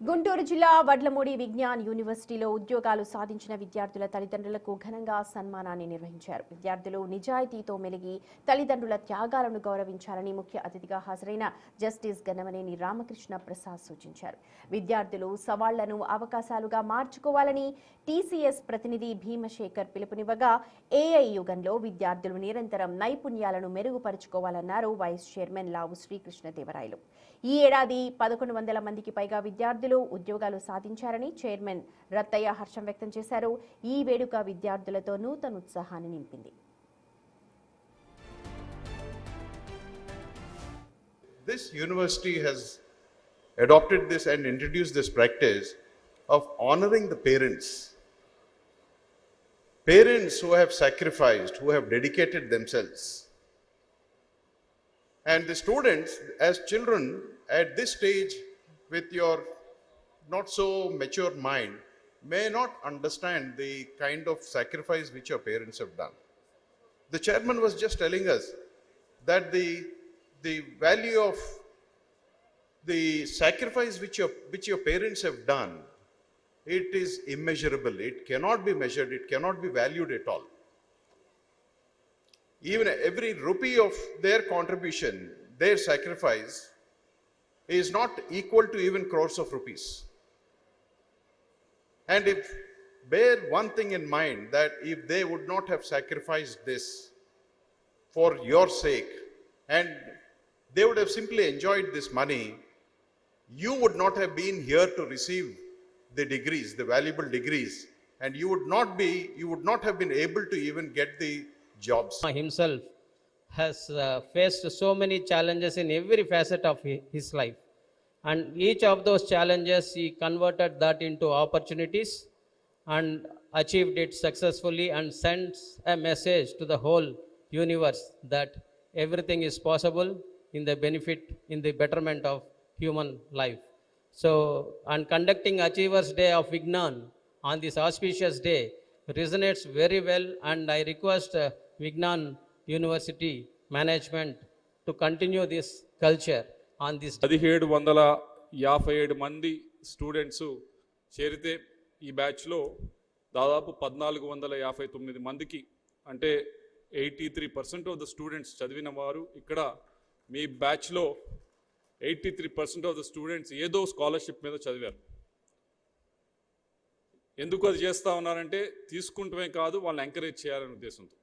గుంటూరు జిల్లా వడ్లమూడి విజ్ఞాన్ యూనివర్సిటీలో ఉద్యోగాలు సాధించిన విద్యార్థుల తల్లిదండ్రులకు ఘనంగా సన్మానాన్ని నిర్వహించారు. విద్యార్థులు నిజాయితీతో మెలిగి తల్లిదండ్రుల త్యాగాలను గౌరవించాలని ముఖ్య అతిథిగా హాజరైన జస్టిస్ గన్నమనేని రామకృష్ణ ప్రసాద్ సూచించారు. విద్యార్థులు సవాళ్లను అవకాశాలుగా మార్చుకోవాలని టీసీఎస్ ప్రతినిధి భీమశేఖర్ పిలుపునివ్వగా, ఏఐ యుగంలో విద్యార్థులు నిరంతరం నైపుణ్యాలను మెరుగుపరుచుకోవాలన్నారు వైస్ చైర్మన్ లావు శ్రీకృష్ణదేవరాయలు. ఈ ఏడాది 1100 మందికి పైగా విద్యార్థులు ఉద్యోగాలు సాధించారని చైర్మన్ రత్తయ్య హర్షం వ్యక్తం చేశారు. ఈ వేడుక విద్యార్థులతో నూతన ఉత్సాహాన్ని నింపింది. This university has adopted this and introduced this practice of honoring the parents. Parents who have sacrificed, who have dedicated themselves. And the students, as children at this stage, with your not so mature mind, may not understand the kind of sacrifice which your parents have done. The chairman was just telling us that the value of the sacrifice which your parents have done, it is immeasurable. It cannot be measured. It cannot be valued at all. Even every rupee of their contribution, their sacrifice, is not equal to even crores of rupees. And if bear one thing in mind, that if they would not have sacrificed this for your sake, and they would have simply enjoyed this money, you would not have been here to receive the degrees, the valuable degrees, and you would not have been able to even get the jobs. Himself has faced so many challenges in every facet of his life, and each of those challenges he converted that into opportunities and achieved it successfully, and sends a message to the whole universe that everything is possible in the benefit, in the betterment of human life. So, and conducting Achievers Day of Vignan on this auspicious day resonates very well, and I request Vignan University management to continue this culture on this day. 1757 మంది students చేరితే ఈ బ్యాచ్లో దాదాపు 1459 మందికి, అంటే 83% of the students చదివిన వారు. ఇక్కడ మీ బ్యాచ్లో 83% ఆఫ్ ద స్టూడెంట్స్ ఏదో స్కాలర్షిప్ మీద చదివారు. ఎందుకు అది చేస్తూ ఉన్నారంటే తీసుకుంటమే కాదు, వాళ్ళని ఎంకరేజ్ చేయాలనే ఉద్దేశంతో.